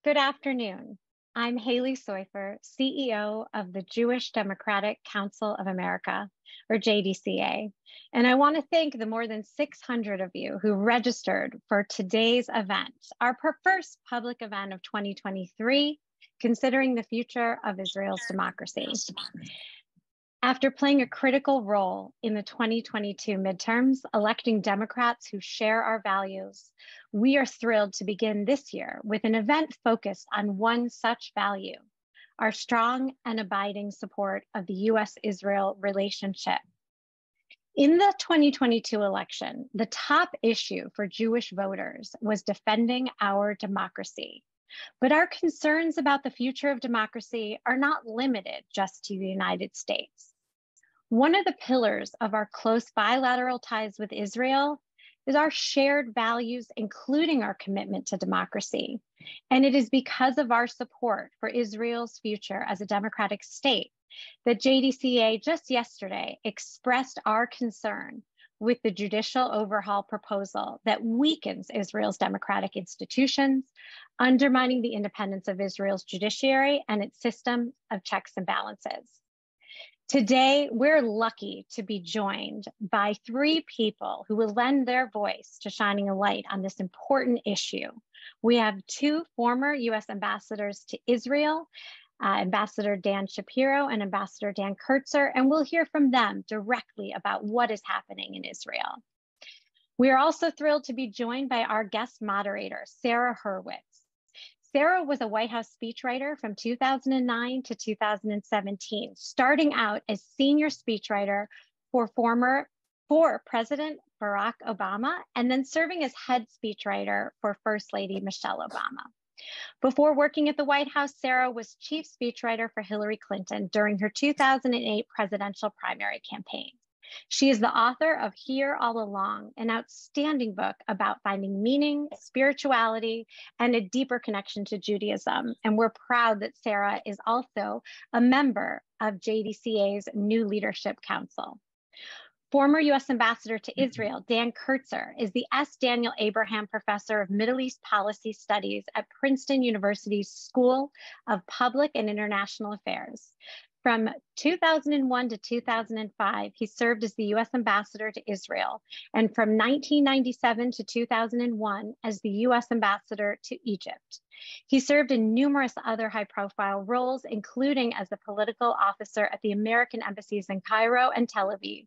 Good afternoon. I'm Haley Soifer, CEO of the Jewish Democratic Council of America, or JDCA. And I want to thank the more than 600 of you who registered for today's event, our first public event of 2023, considering the future of Israel's democracy. After playing a critical role in the 2022 midterms, electing Democrats who share our values, we are thrilled to begin this year with an event focused on one such value, our strong and abiding support of the US-Israel relationship. In the 2022 election, the top issue for Jewish voters was defending our democracy. But our concerns about the future of democracy are not limited just to the United States. One of the pillars of our close bilateral ties with Israel is our shared values, including our commitment to democracy. And it is because of our support for Israel's future as a democratic state that JDCA just yesterday expressed our concern with the judicial overhaul proposal that weakens Israel's democratic institutions, undermining the independence of Israel's judiciary and its system of checks and balances. Today, we're lucky to be joined by three people who will lend their voice to shining a light on this important issue. We have two former US ambassadors to Israel, Ambassador Dan Shapiro and Ambassador Dan Kurtzer, and we'll hear from them directly about what is happening in Israel. We are also thrilled to be joined by our guest moderator, Sarah Hurwitz. Sarah was a White House speechwriter from 2009 to 2017, starting out as senior speechwriter for President Barack Obama, and then serving as head speechwriter for First Lady Michelle Obama. Before working at the White House, Sarah was chief speechwriter for Hillary Clinton during her 2008 presidential primary campaign. She is the author of Here All Along, an outstanding book about finding meaning, spirituality, and a deeper connection to Judaism. And we're proud that Sarah is also a member of JDCA's new leadership council. Former US Ambassador to Israel, Dan Kurtzer, is the S. Daniel Abraham Professor of Middle East Policy Studies at Princeton University's School of Public and International Affairs. From 2001 to 2005, he served as the US Ambassador to Israel, and from 1997 to 2001 as the US Ambassador to Egypt. He served in numerous other high-profile roles, including as the political officer at the American embassies in Cairo and Tel Aviv,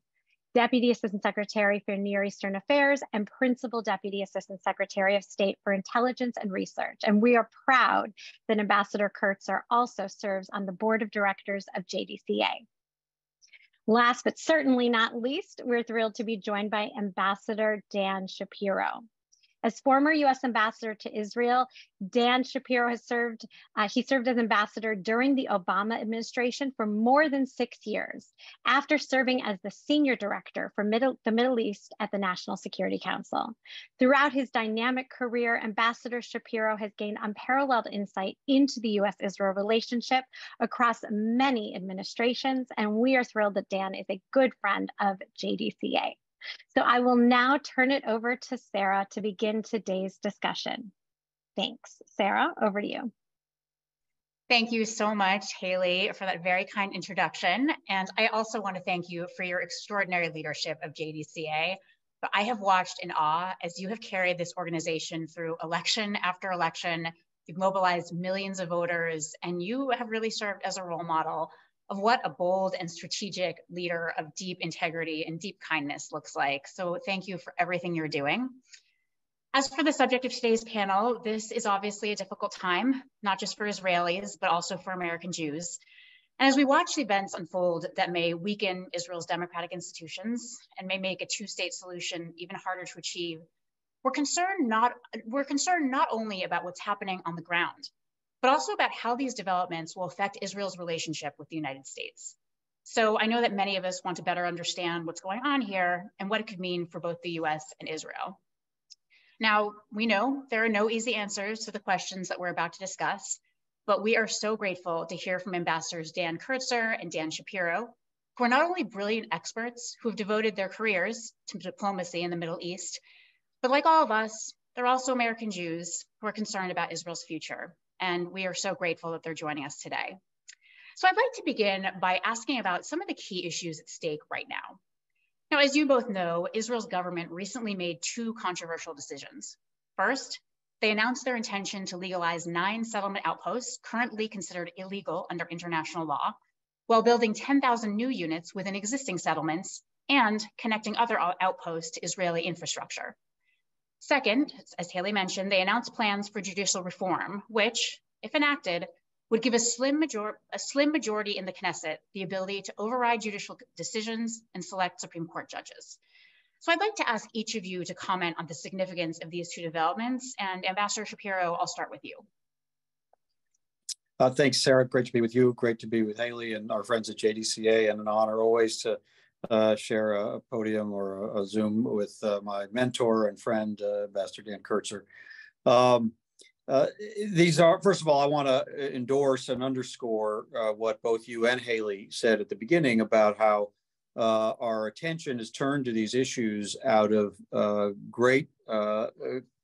Deputy Assistant Secretary for Near Eastern Affairs, and Principal Deputy Assistant Secretary of State for Intelligence and Research. And we are proud that Ambassador Kurtzer also serves on the board of directors of JDCA. Last but certainly not least, we're thrilled to be joined by Ambassador Dan Shapiro. As former US Ambassador to Israel, Dan Shapiro has served as ambassador during the Obama administration for more than 6 years, after serving as the senior director for the Middle East at the National Security Council. Throughout his dynamic career, Ambassador Shapiro has gained unparalleled insight into the US-Israel relationship across many administrations, and we are thrilled that Dan is a good friend of JDCA. So I will now turn it over to Sarah to begin today's discussion. Thanks. Sarah, over to you. Thank you so much, Haley, for that very kind introduction. And I also want to thank you for your extraordinary leadership of JDCA. But I have watched in awe as you have carried this organization through election after election. You've mobilized millions of voters, and you have really served as a role model of what a bold and strategic leader of deep integrity and deep kindness looks like. So thank you for everything you're doing. As for the subject of today's panel, this is obviously a difficult time, not just for Israelis, but also for American Jews. And as we watch the events unfold that may weaken Israel's democratic institutions and may make a two-state solution even harder to achieve, we're concerned not only about what's happening on the ground, but also about how these developments will affect Israel's relationship with the United States. So I know that many of us want to better understand what's going on here and what it could mean for both the US and Israel. Now, we know there are no easy answers to the questions that we're about to discuss, but we are so grateful to hear from Ambassadors Dan Kurtzer and Dan Shapiro, who are not only brilliant experts who have devoted their careers to diplomacy in the Middle East, but like all of us, they're also American Jews who are concerned about Israel's future. and we are so grateful that they're joining us today. So I'd like to begin by asking about some of the key issues at stake right now. Now, as you both know, Israel's government recently made two controversial decisions. First, they announced their intention to legalize 9 settlement outposts currently considered illegal under international law, while building 10,000 new units within existing settlements and connecting other outposts to Israeli infrastructure. Second, as Haley mentioned, they announced plans for judicial reform, which, if enacted, would give a slim majority in the Knesset the ability to override judicial decisions and select Supreme Court judges. So I'd like to ask each of you to comment on the significance of these two developments. And Ambassador Shapiro, I'll start with you. Thanks, Sarah. Great to be with you. Great to be with Haley and our friends at JDCA, and an honor always to share a podium or a Zoom with my mentor and friend, Ambassador Dan Kurtzer. These are, first of all, I want to endorse and underscore what both you and Haley said at the beginning about how our attention is turned to these issues out of great,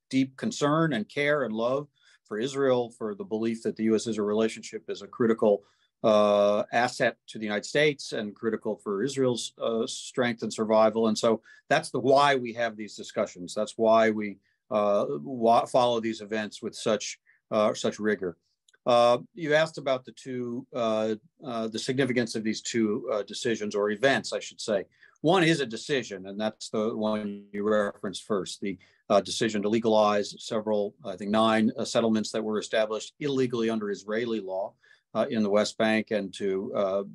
deep concern and care and love for Israel, for the belief that the U.S.-Israel relationship is a critical asset to the United States and critical for Israel's strength and survival. And so that's why we have these discussions. That's why we follow these events with such rigor. You asked about the significance of these two decisions, or events, I should say. One is a decision, and that's the one you referenced first, the decision to legalize several, I think 9 settlements that were established illegally under Israeli law in the West Bank, and to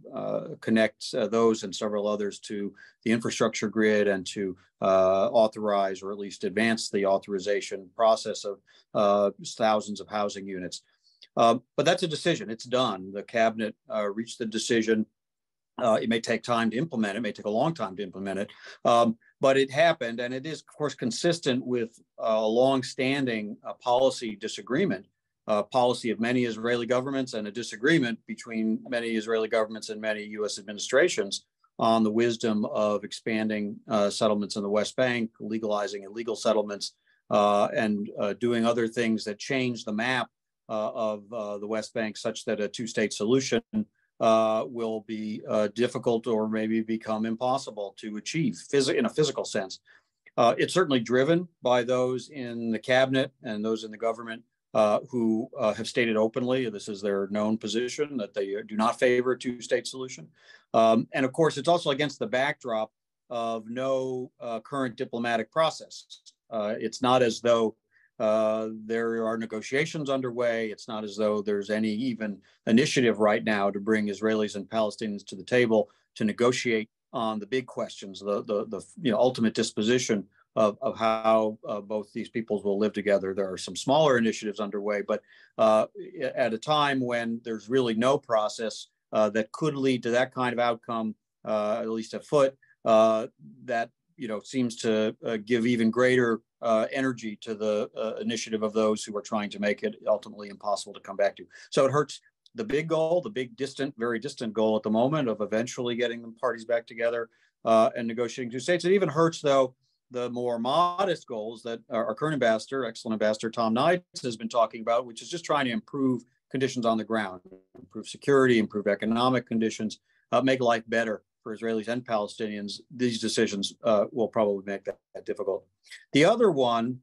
connect those and several others to the infrastructure grid, and to authorize, or at least advance the authorization process of thousands of housing units. But that's a decision. It's done. The cabinet reached the decision. It may take time to implement it. It may take a long time to implement it. But it happened, and it is, of course, consistent with a long-standing policy disagreement, policy of many Israeli governments, and a disagreement between many Israeli governments and many U.S. administrations on the wisdom of expanding settlements in the West Bank, legalizing illegal settlements, and doing other things that change the map of the West Bank, such that a two-state solution will be difficult or maybe become impossible to achieve in a physical sense. It's certainly driven by those in the cabinet and those in the government who have stated openly, this is their known position, that they do not favor a two-state solution. And of course, it's also against the backdrop of no current diplomatic process. It's not as though there are negotiations underway. It's not as though there's any even initiative right now to bring Israelis and Palestinians to the table to negotiate on the big questions, the ultimate disposition of how both these peoples will live together. There are some smaller initiatives underway, but at a time when there's really no process that could lead to that kind of outcome, at least afoot, that seems to give even greater energy to the initiative of those who are trying to make it ultimately impossible to come back to. So it hurts the big goal, the big very distant goal at the moment of eventually getting the parties back together and negotiating two states. It even hurts, though, the more modest goals that our current ambassador, excellent Ambassador Tom Knight, has been talking about, which is just trying to improve conditions on the ground, improve security, improve economic conditions, make life better for Israelis and Palestinians. These decisions will probably make that difficult. The other one,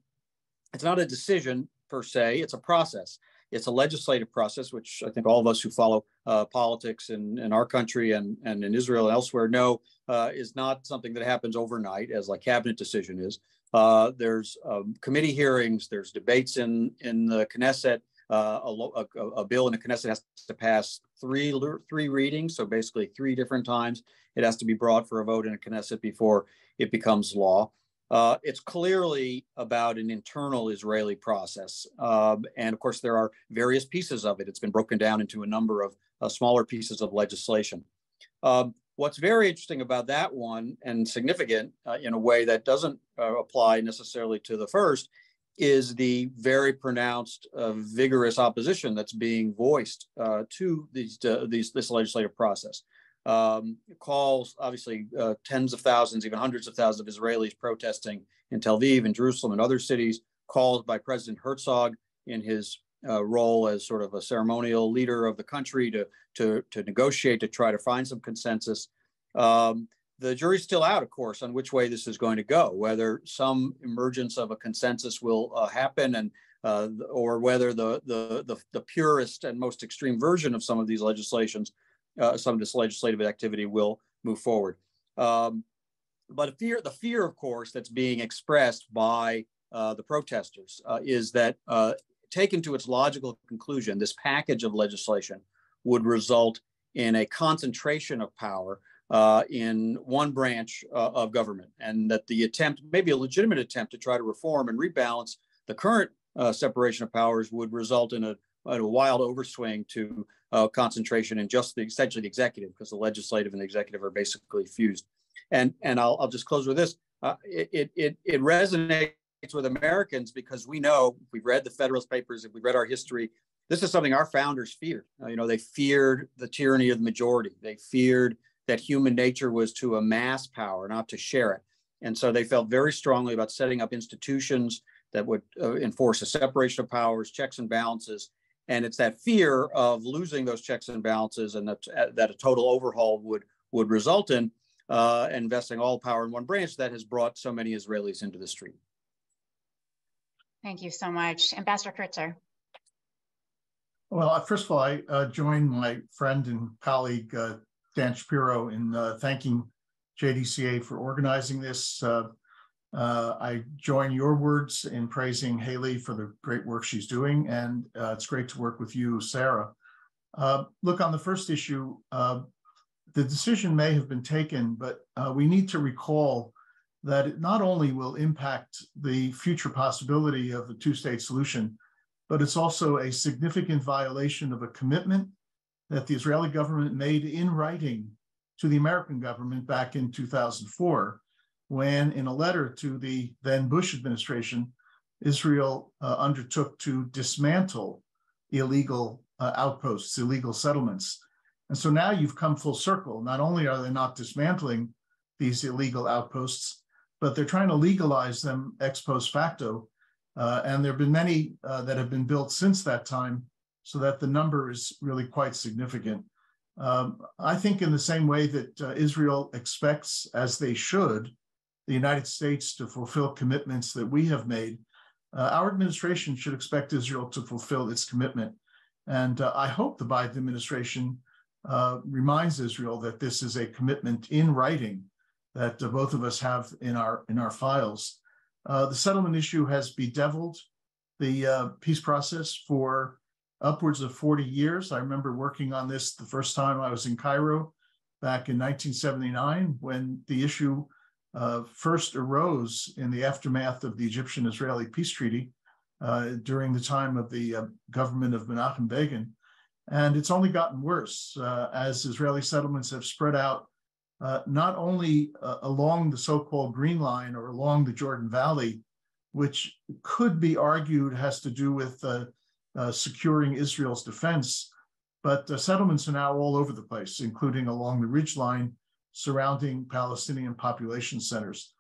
it's not a decision per se, it's a process. It's a legislative process, which I think all of us who follow politics in our country and in Israel and elsewhere know is not something that happens overnight, as a cabinet decision is. There's committee hearings, there's debates in the Knesset. A bill in the Knesset has to pass three readings, so basically 3 different times. It has to be brought for a vote in a Knesset before it becomes law. It's clearly about an internal Israeli process. And of course, there are various pieces of it. It's been broken down into a number of smaller pieces of legislation. What's very interesting about that one, and significant in a way that doesn't apply necessarily to the first, is the very pronounced, vigorous opposition that's being voiced to this legislative process. Calls, obviously, tens of thousands, even hundreds of thousands of Israelis protesting in Tel Aviv and Jerusalem and other cities, calls by President Herzog in his role as sort of a ceremonial leader of the country to negotiate, to try to find some consensus. The jury's still out, of course, on which way this is going to go, whether some emergence of a consensus will happen, and or whether the purest and most extreme version of some of these legislations, some of this legislative activity will move forward. But the fear, of course, that's being expressed by the protesters is that, taken to its logical conclusion, this package of legislation would result in a concentration of power in one branch of government, and that the attempt, maybe a legitimate attempt to try to reform and rebalance the current separation of powers, would result in a wild overswing to concentration in just essentially the executive, because the legislative and the executive are basically fused. And I'll just close with this. It resonates with Americans because we know, if we've read the Federalist Papers, if we've read our history, this is something our founders feared. They feared the tyranny of the majority. They feared that human nature was to amass power, not to share it. And so they felt very strongly about setting up institutions that would enforce a separation of powers, checks and balances. And it's that fear of losing those checks and balances, and that a total overhaul would result in investing all power in one branch, that has brought so many Israelis into the street. Thank you so much. Ambassador Kurtzer. Well, first of all, I join my friend and colleague, Dan Shapiro, in thanking JDCA for organizing this. I join your words in praising Haley for the great work she's doing, and it's great to work with you, Sarah. Look, on the first issue, the decision may have been taken, but we need to recall that it not only will impact the future possibility of the two-state solution, but it's also a significant violation of a commitment that the Israeli government made in writing to the American government back in 2004, when, in a letter to the then Bush administration, Israel undertook to dismantle illegal outposts, illegal settlements. And so now you've come full circle. Not only are they not dismantling these illegal outposts, but they're trying to legalize them ex post facto. And there have been many that have been built since that time, so that the number is really quite significant. I think in the same way that Israel expects, as they should, the United States to fulfill commitments that we have made, our administration should expect Israel to fulfill its commitment. And I hope the Biden administration reminds Israel that this is a commitment in writing that both of us have in our files. The settlement issue has bedeviled the peace process for upwards of 40 years. I remember working on this the first time I was in Cairo back in 1979, when the issue first arose in the aftermath of the Egyptian-Israeli peace treaty during the time of the government of Menachem Begin. And it's only gotten worse as Israeli settlements have spread out not only along the so-called Green Line or along the Jordan Valley, which could be argued has to do with securing Israel's defense, but settlements are now all over the place, including along the ridgeline surrounding Palestinian population centers.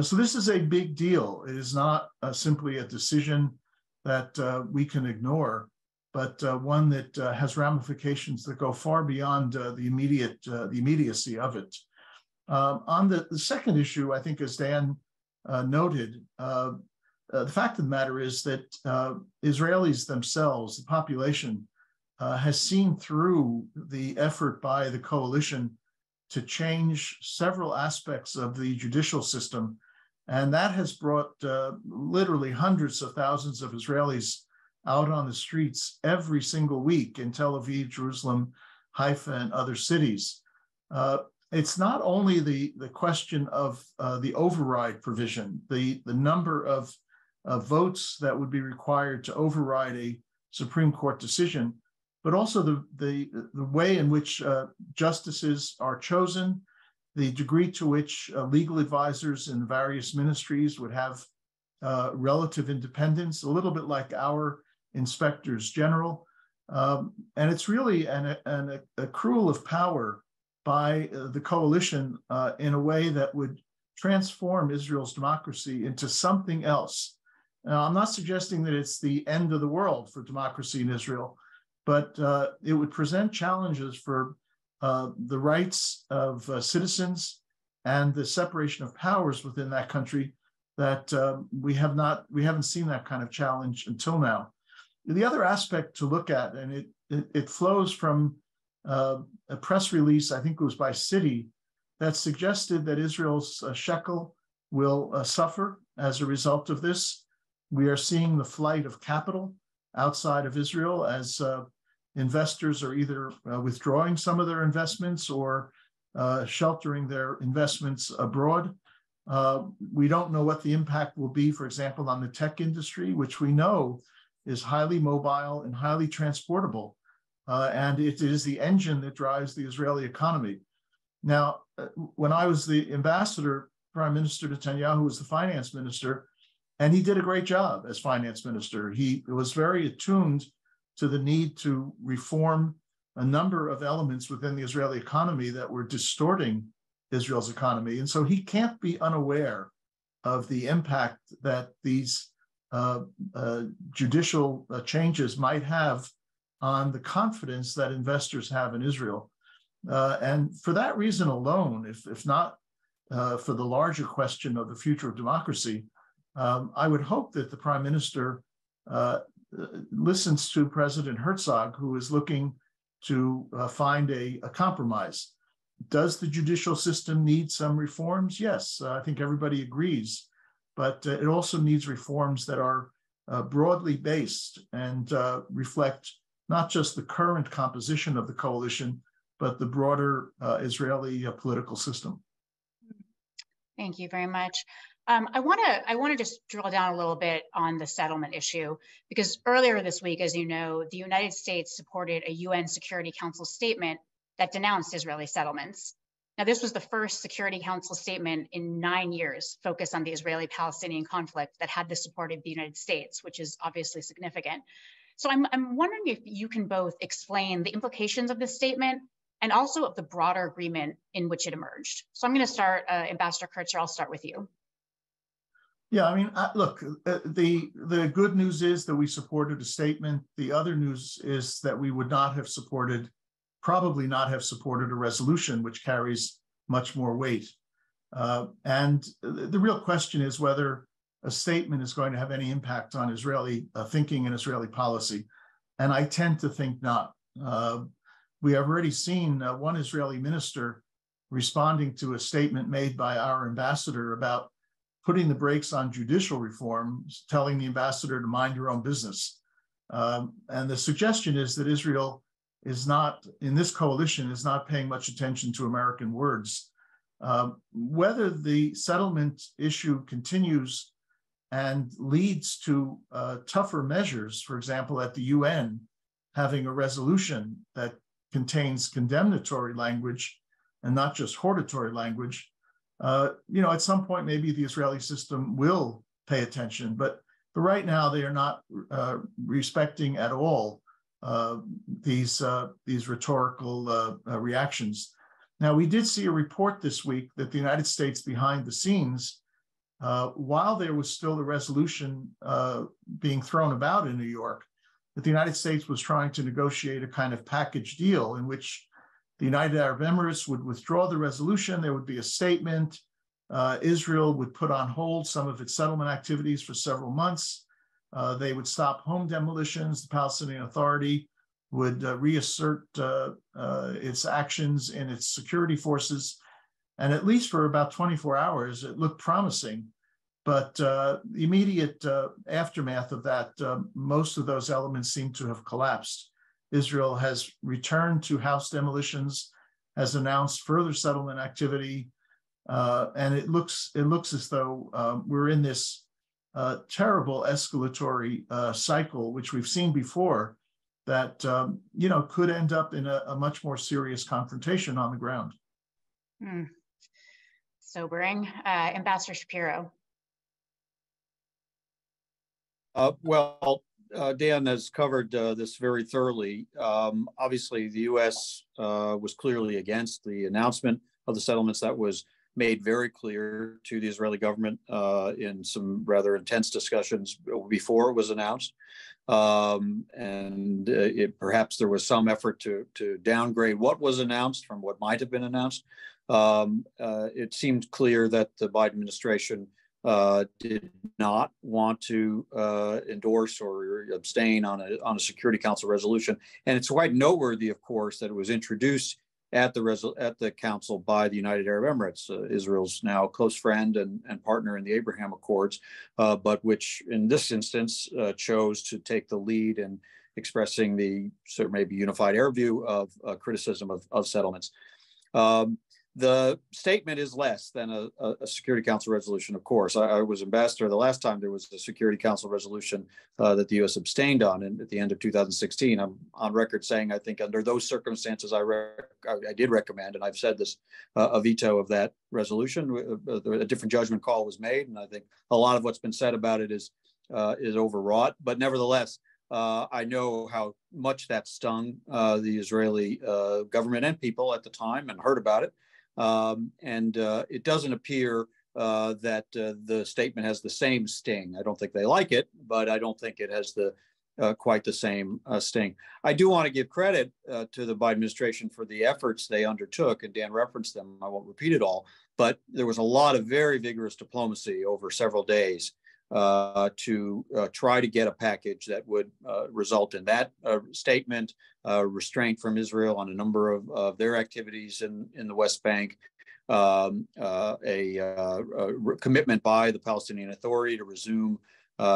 So this is a big deal. It is not simply a decision that we can ignore, but one that has ramifications that go far beyond the immediacy of it. On the second issue, I think, as Dan noted, the fact of the matter is that Israelis themselves, the population, has seen through the effort by the coalition to change several aspects of the judicial system. And that has brought literally hundreds of thousands of Israelis out on the streets every single week in Tel Aviv, Jerusalem, Haifa, and other cities. It's not only the question of the override provision, the number of votes that would be required to override a Supreme Court decision, but also the way in which justices are chosen, the degree to which legal advisors in various ministries would have relative independence, a little bit like our inspectors general. And it's really an accrual of power by the coalition in a way that would transform Israel's democracy into something else. Now, I'm not suggesting that it's the end of the world for democracy in Israel, but it would present challenges for the rights of citizens and the separation of powers within that country that we haven't seen that kind of challenge until now. The other aspect to look at, and it flows from a press release, I think it was by Citi, that suggested that Israel's shekel will suffer as a result of this. We are seeing the flight of capital outside of Israel as investors are either withdrawing some of their investments or sheltering their investments abroad. We don't know what the impact will be, for example, on the tech industry, which we know is highly mobile and highly transportable. And it is the engine that drives the Israeli economy. Now, when I was the ambassador, Prime Minister Netanyahu was the finance minister, and he did a great job as finance minister. He was very attuned to the need to reform a number of elements within the Israeli economy that were distorting Israel's economy. And so he can't be unaware of the impact that these judicial changes might have on the confidence that investors have in Israel. And for that reason alone, if not for the larger question of the future of democracy, I would hope that the Prime Minister listens to President Herzog, who is looking to find a compromise. Does the judicial system need some reforms? Yes, I think everybody agrees, but it also needs reforms that are broadly based and reflect not just the current composition of the coalition, but the broader Israeli political system. Thank you very much. I want to just drill down a little bit on the settlement issue, because earlier this week, as you know, the United States supported a UN Security Council statement that denounced Israeli settlements. Now, this was the first Security Council statement in 9 years focused on the Israeli-Palestinian conflict that had the support of the United States, which is obviously significant. So I'm wondering if you can both explain the implications of this statement and also of the broader agreement in which it emerged. So I'm going to start, Ambassador Kurtzer, I'll start with you. Yeah, I mean, look, the good news is that we supported a statement. The other news is that we would not have supported, probably not have supported a resolution which carries much more weight. And the real question is whether a statement is going to have any impact on Israeli thinking and Israeli policy. And I tend to think not. We have already seen one Israeli minister responding to a statement made by our ambassador about putting the brakes on judicial reforms, telling the ambassador to mind your own business. And the suggestion is that Israel is not, in this coalition, is not paying much attention to American words. Whether the settlement issue continues and leads to tougher measures, for example, at the UN, having a resolution that contains condemnatory language and not just hortatory language, at some point, maybe the Israeli system will pay attention, but right now they are not respecting at all these rhetorical reactions. Now, we did see a report this week that the United States behind the scenes, while there was still a resolution being thrown about in New York, that the United States was trying to negotiate a kind of package deal in which the United Arab Emirates would withdraw the resolution. There would be a statement. Israel would put on hold some of its settlement activities for several months. They would stop home demolitions. The Palestinian Authority would reassert its actions in its security forces. And at least for about 24 hours, it looked promising. But the immediate aftermath of that, most of those elements seem to have collapsed. Israel has returned to house demolitions, has announced further settlement activity, and it looks as though we're in this terrible escalatory cycle, which we've seen before, that could end up in a much more serious confrontation on the ground. Sobering. Ambassador Shapiro. Dan has covered this very thoroughly. Obviously, the U.S. was clearly against the announcement of the settlements. That was made very clear to the Israeli government in some rather intense discussions before it was announced. Perhaps there was some effort to downgrade what was announced from what might have been announced. It seemed clear that the Biden administration did not want to endorse or abstain on a Security Council resolution. And it's quite noteworthy, of course, that it was introduced at the council by the United Arab Emirates, Israel's now close friend and partner in the Abraham Accords, but which in this instance chose to take the lead in expressing the sort of maybe unified Arab view of criticism of settlements. The statement is less than a Security Council resolution, of course. I was ambassador the last time there was a Security Council resolution that the U.S. abstained on at the end of 2016. I'm on record saying I think under those circumstances I did recommend, and I've said this, a veto of that resolution. A different judgment call was made, and I think a lot of what's been said about it is overwrought. But nevertheless, I know how much that stung the Israeli government and people at the time, and heard about it. It doesn't appear that the statement has the same sting. I don't think they like it, but I don't think it has quite the same sting. I do want to give credit to the Biden administration for the efforts they undertook, and Dan referenced them. I won't repeat it all, but there was a lot of very vigorous diplomacy over several days to try to get a package that would result in that statement, restraint from Israel on a number of their activities in the West Bank, a commitment by the Palestinian Authority to resume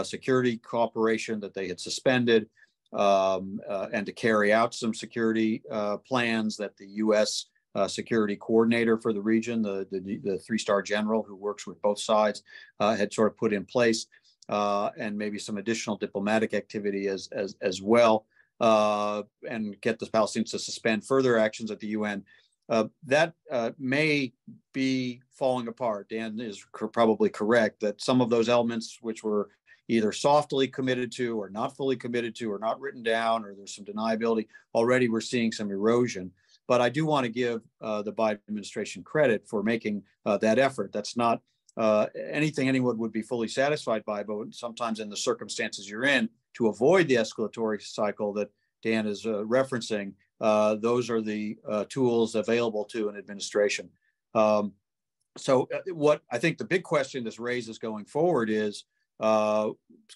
security cooperation that they had suspended, and to carry out some security plans that the U.S. Security coordinator for the region, the three-star general who works with both sides, had sort of put in place, and maybe some additional diplomatic activity as well, and get the Palestinians to suspend further actions at the UN. That may be falling apart. Dan is probably correct that some of those elements which were either softly committed to or not fully committed to or not written down, or there's some deniability, already we're seeing some erosion. But I do want to give the Biden administration credit for making that effort. That's not anything anyone would be fully satisfied by, but sometimes in the circumstances you're in, to avoid the escalatory cycle that Dan is referencing, those are the tools available to an administration. So what I think the big question this raises going forward is,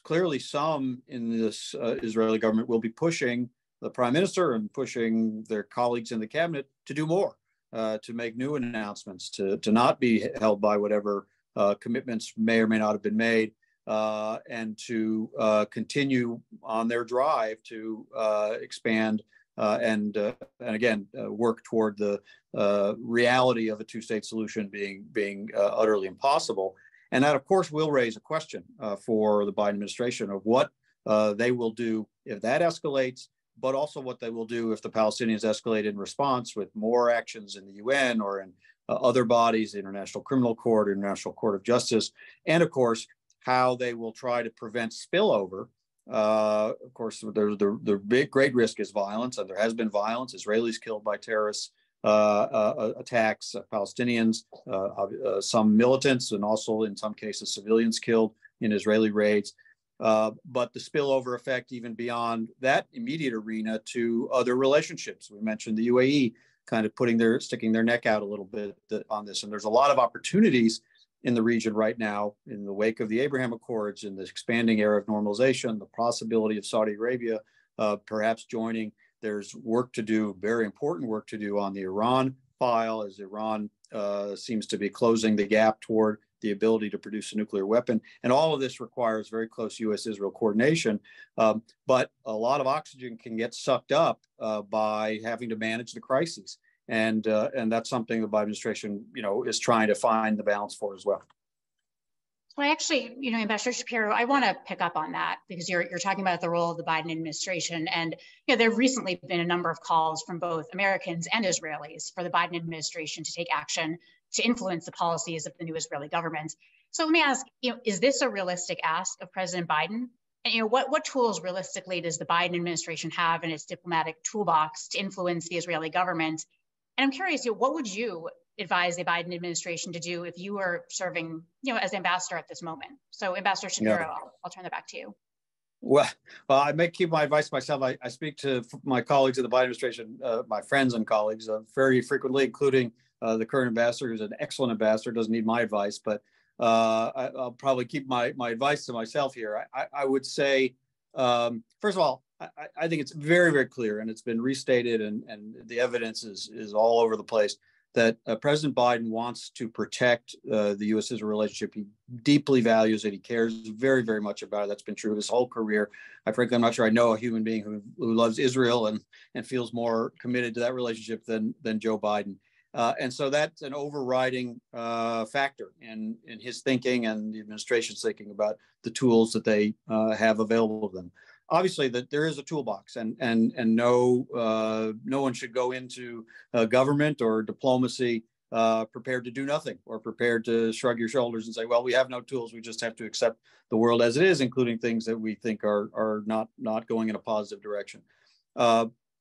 clearly some in this Israeli government will be pushing the prime minister and pushing their colleagues in the cabinet to do more, to make new announcements, to not be held by whatever commitments may or may not have been made, and to continue on their drive to expand and again work toward the reality of a two-state solution being utterly impossible. And that, of course, will raise a question for the Biden administration of what they will do if that escalates, but also what they will do if the Palestinians escalate in response with more actions in the UN or in other bodies, the International Criminal Court, International Court of Justice, and of course, how they will try to prevent spillover. Of course, the great risk is violence, and there has been violence, Israelis killed by terrorists attacks, Palestinians, some militants, and also in some cases civilians killed in Israeli raids. But the spillover effect even beyond that immediate arena to other relationships. We mentioned the UAE kind of sticking their neck out a little bit on this. And there's a lot of opportunities in the region right now in the wake of the Abraham Accords, in this expanding era of normalization, the possibility of Saudi Arabia perhaps joining. There's work to do, very important work to do on the Iran file, as Iran seems to be closing the gap toward the ability to produce a nuclear weapon. And all of this requires very close U.S.-Israel coordination. But a lot of oxygen can get sucked up by having to manage the crises. And that's something the Biden administration, is trying to find the balance for as well. Well, actually, Ambassador Shapiro, I want to pick up on that because you're talking about the role of the Biden administration. And there have recently been a number of calls from both Americans and Israelis for the Biden administration to take action to influence the policies of the new Israeli government. So let me ask, is this a realistic ask of President Biden? And what tools realistically does the Biden administration have in its diplomatic toolbox to influence the Israeli government? And I'm curious, what would you, advise the Biden administration to do if you were serving, as ambassador at this moment? So Ambassador Shapiro, Yeah. I'll turn that back to you. Well, I may keep my advice to myself. I speak to my colleagues in the Biden administration, my friends and colleagues, very frequently, including the current ambassador, who's an excellent ambassador, doesn't need my advice, but I'll probably keep my advice to myself here. I would say, first of all, I think it's very, very clear, and it's been restated, and the evidence is all over the place, that President Biden wants to protect the U.S.-Israel relationship. He deeply values it. He cares very, very much about it. That's been true his whole career. Frankly, I'm not sure I know a human being who loves Israel and feels more committed to that relationship than Joe Biden. And so that's an overriding factor in his thinking and the administration's thinking about the tools that they have available to them. Obviously, that there is a toolbox, and no one should go into government or diplomacy prepared to do nothing or prepared to shrug your shoulders and say, well, we have no tools. We just have to accept the world as it is, including things that we think are not going in a positive direction.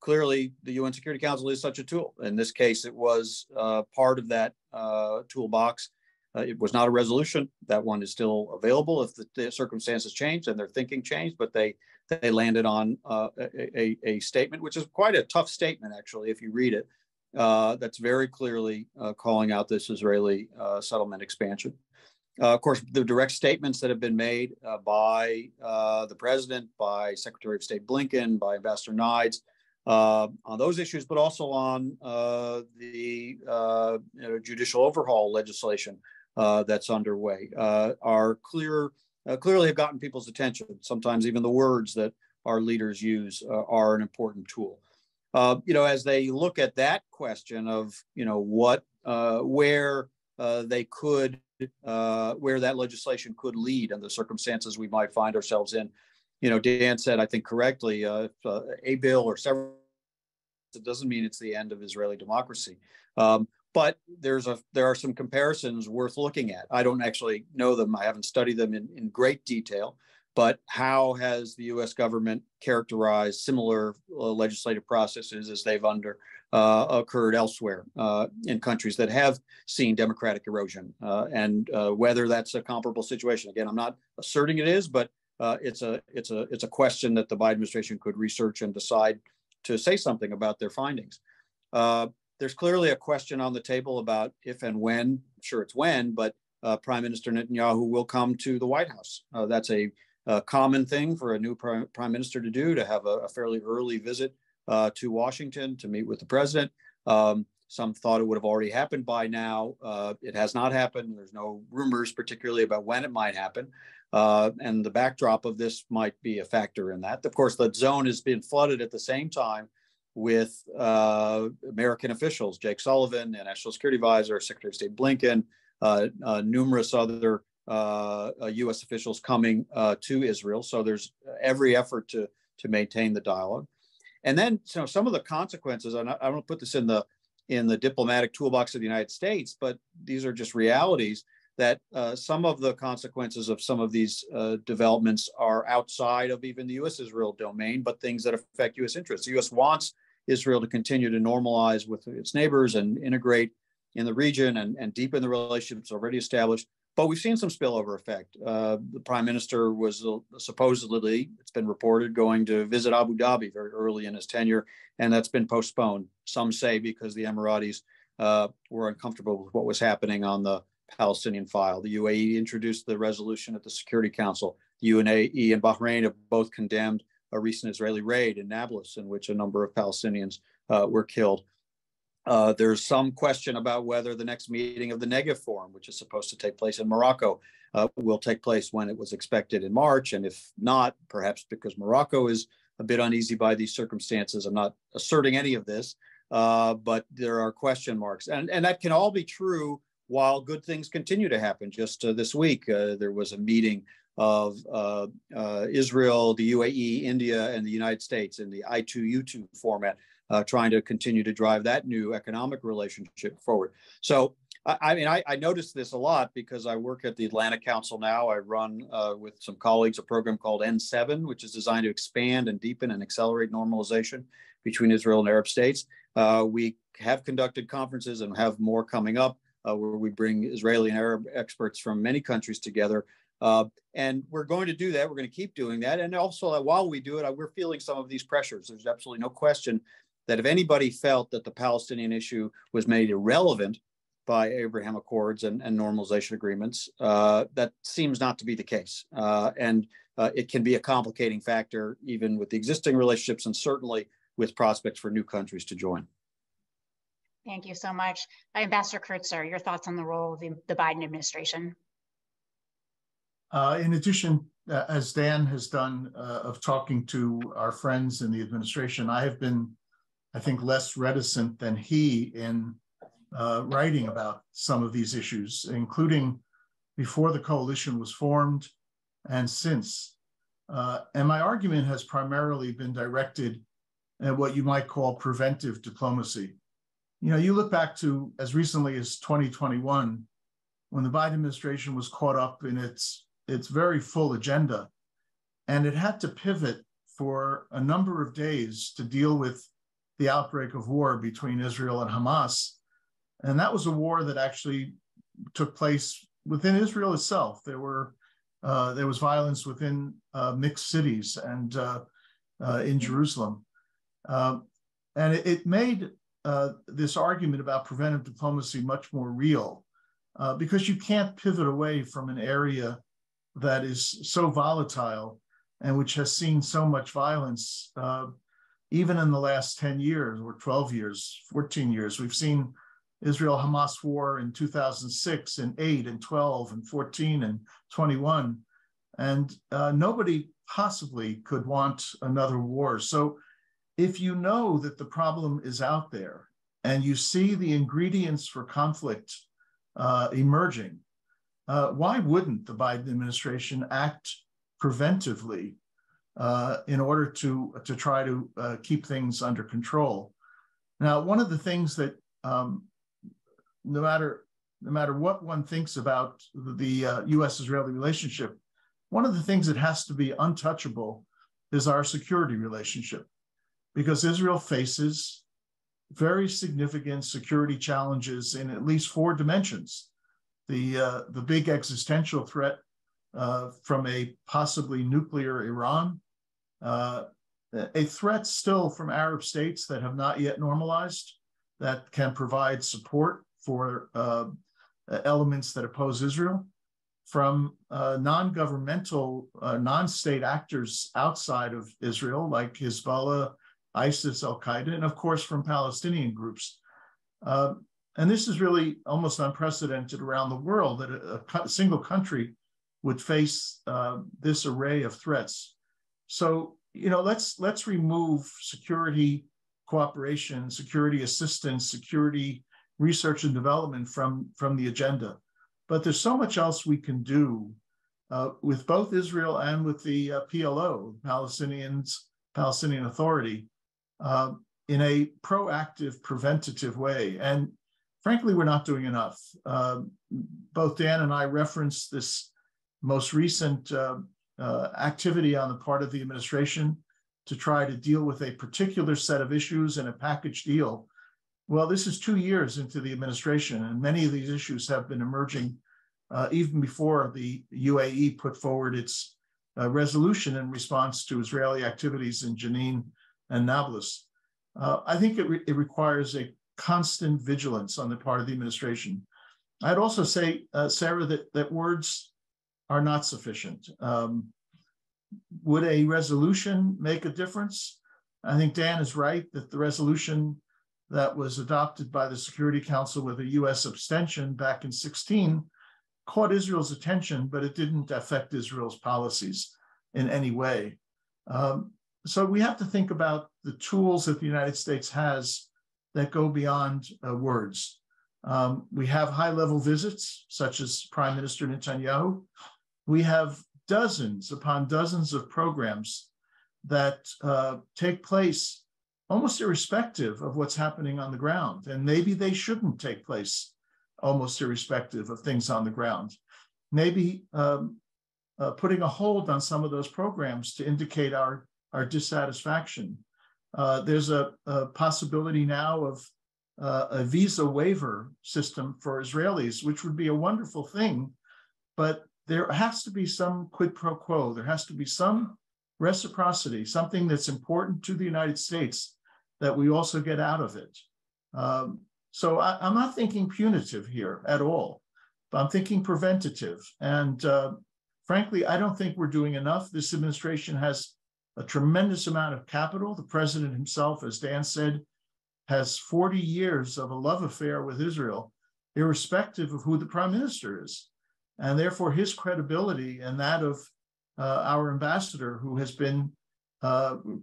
Clearly, the UN Security Council is such a tool. In this case, it was part of that toolbox. It was not a resolution. That one is still available if the circumstances change and their thinking changed, but they landed on a statement, which is quite a tough statement, actually, if you read it, that's very clearly calling out this Israeli settlement expansion. Of course, the direct statements that have been made by the president, by Secretary of State Blinken, by Ambassador Nides, on those issues, but also on the judicial overhaul legislation that's underway, are clearly have gotten people's attention. Sometimes even the words that our leaders use are an important tool. As they look at that question of where they could, where that legislation could lead and the circumstances we might find ourselves in, Dan said, I think correctly, a bill or several, it doesn't mean it's the end of Israeli democracy. But there are some comparisons worth looking at. I don't actually know them. I haven't studied them in great detail, but how has the U.S. government characterized similar legislative processes as they've occurred elsewhere in countries that have seen democratic erosion, and whether that's a comparable situation? Again, I'm not asserting it is, but it's a question that the Biden administration could research and decide to say something about their findings. There's clearly a question on the table about if and when, I'm sure it's when, but Prime Minister Netanyahu will come to the White House. That's a common thing for a new prime minister to do, to have a fairly early visit to Washington to meet with the president. Some thought it would have already happened by now. It has not happened. There's no rumors particularly about when it might happen. And the backdrop of this might be a factor in that. Of course, the zone has been flooded at the same time with American officials, Jake Sullivan, and National Security Advisor, Secretary of State Blinken, numerous other U.S. officials coming to Israel. So there's every effort to maintain the dialogue. And then some of the consequences, and I don't put this in the diplomatic toolbox of the United States, but these are just realities, that some of the consequences of some of these developments are outside of even the U.S.-Israel domain, but things that affect U.S. interests. The U.S. wants Israel to continue to normalize with its neighbors and integrate in the region and deepen the relationships already established. But we've seen some spillover effect. The prime minister was supposedly, it's been reported, going to visit Abu Dhabi very early in his tenure, and that's been postponed. Some say because the Emiratis were uncomfortable with what was happening on the Palestinian file. The UAE introduced the resolution at the Security Council. The UAE and Bahrain have both condemned a recent Israeli raid in Nablus, in which a number of Palestinians were killed. There's some question about whether the next meeting of the Negev Forum, which is supposed to take place in Morocco, will take place when it was expected in March. And if not, perhaps because Morocco is a bit uneasy by these circumstances. I'm not asserting any of this, but there are question marks. And that can all be true while good things continue to happen. Just this week, there was a meeting of Israel, the UAE, India, and the United States in the I2U2 format, trying to continue to drive that new economic relationship forward. So, I noticed this a lot because I work at the Atlantic Council now. I run with some colleagues a program called N7, which is designed to expand and deepen and accelerate normalization between Israel and Arab states. We have conducted conferences and have more coming up where we bring Israeli and Arab experts from many countries together. And we're going to do that. We're going to keep doing that. And also, while we do it, we're feeling some of these pressures. There's absolutely no question that if anybody felt that the Palestinian issue was made irrelevant by Abraham Accords and normalization agreements, that seems not to be the case. And it can be a complicating factor, even with the existing relationships and certainly with prospects for new countries to join. Thank you so much. Ambassador Kurtzer, your thoughts on the role of the Biden administration? In addition, as Dan has done, of talking to our friends in the administration, I have been, I think, less reticent than he in writing about some of these issues, including before the coalition was formed and since. And my argument has primarily been directed at what you might call preventive diplomacy. You know, you look back to as recently as 2021, when the Biden administration was caught up in its very full agenda, and it had to pivot for a number of days to deal with the outbreak of war between Israel and Hamas. And that was a war that actually took place within Israel itself. There was violence within mixed cities and in Jerusalem. And it made this argument about preventive diplomacy much more real because you can't pivot away from an area that is so volatile and which has seen so much violence, even in the last 10 years or 12 years, 14 years. We've seen Israel-Hamas war in 2006 and 8 and 12 and 14 and 21. And nobody possibly could want another war. So if you know that the problem is out there and you see the ingredients for conflict emerging, why wouldn't the Biden administration act preventively in order to try to keep things under control? Now, one of the things that no matter what one thinks about the U.S.-Israeli relationship, one of the things that has to be untouchable is our security relationship, because Israel faces very significant security challenges in at least 4 dimensions. The big existential threat from a possibly nuclear Iran, a threat still from Arab states that have not yet normalized, that can provide support for elements that oppose Israel, from non-governmental, non-state actors outside of Israel, like Hezbollah, ISIS, Al-Qaeda, and of course from Palestinian groups. And this is really almost unprecedented around the world, that a single country would face this array of threats. So, you know, let's remove security cooperation, security assistance, security research and development from the agenda. But there's so much else we can do with both Israel and with the PLO, Palestinian Authority, in a proactive, preventative way. And frankly, we're not doing enough. Both Dan and I referenced this most recent activity on the part of the administration to try to deal with a particular set of issues in a package deal. Well, this is 2 years into the administration, and many of these issues have been emerging even before the UAE put forward its resolution in response to Israeli activities in Jenin and Nablus. I think it requires a constant vigilance on the part of the administration. I'd also say, Sarah, that words are not sufficient. Would a resolution make a difference? I think Dan is right that the resolution that was adopted by the Security Council with a US abstention back in 2016 caught Israel's attention, but it didn't affect Israel's policies in any way. So we have to think about the tools that the United States has that go beyond words. We have high-level visits, such as Prime Minister Netanyahu. We have dozens upon dozens of programs that take place almost irrespective of what's happening on the ground. And maybe they shouldn't take place almost irrespective of things on the ground. Maybe putting a hold on some of those programs to indicate our dissatisfaction. There's a possibility now of a visa waiver system for Israelis, which would be a wonderful thing, but there has to be some quid pro quo. There has to be some reciprocity, something that's important to the United States that we also get out of it. So I'm not thinking punitive here at all, but I'm thinking preventative. And frankly, I don't think we're doing enough. This administration has a tremendous amount of capital. The president himself, as Dan said, has 40 years of a love affair with Israel, irrespective of who the prime minister is. And therefore, his credibility and that of our ambassador, who has been